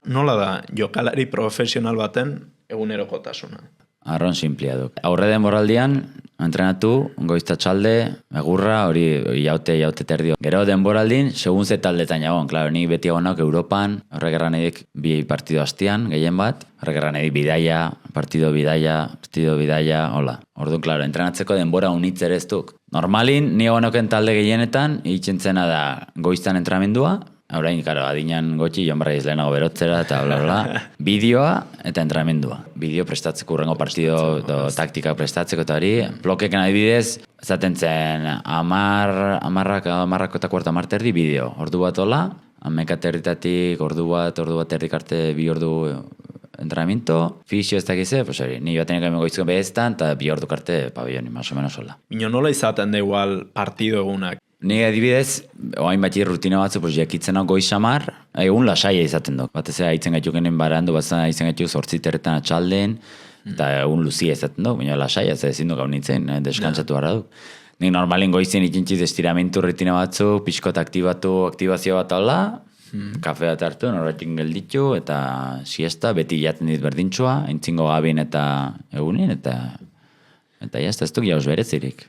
Nola da jokalari profesional baten egunerokotasuna? Arron simplea du. Aurre denboraldian, entrenatu, goizta txalde, egurra, hori jaute terdio. Gero denboraldin, segun ze taldetan jagon. Claro, nik beti agonak Europan, horrek erran edik bi partido hastian, gehien bat. Horrek erran edik bidaia, partido bidaia, hola. Orduan, claro, entrenatzeko denbora unitz ere ez duk. Normalin, ni agonoken talde gehienetan, itxentzena da goiztan entrenamendua, orain, karo, adinan gotxi, joan barra izlenago berotzera, eta bla, bideoa eta entrenamendua. Bideo prestatzeko urrengo partido, taktika prestatzeko eta hori. Blokeken adibidez, zaten zen, amarrako eta kuarta marterdi bideo. Ordu bat hola, amekaterritatik, ordu bat erdik arte bi ordu entrenamiento, fisio ez dakize, pues hori, ni batenek hemen goizko beheztan, eta bi ordu arte pabelloni, más o menos hola. Bino nola izaten da igual partido egunak? Ni adibidez, oain bati rutina batzu, pues jakitzen hau goiz samar, egun lasaia izaten duk. Batez ea itzen gaitukenen barandu, batzen itzen gaituk zortziterretan atxalden, eta egun luzia izaten duk, baina lasaia, ez ezin duk hau nintzen, deskantzatu gara duk. Nik normalin goizien ikintziz estiramentu rutina batzu, pixkot aktibazio bat hola, kafe bat hartu, norbatik gelditu, eta siesta, beti jaten dit berdintxua, entzingo gabin eta egunin, eta jazta ez duk jauz berezirik.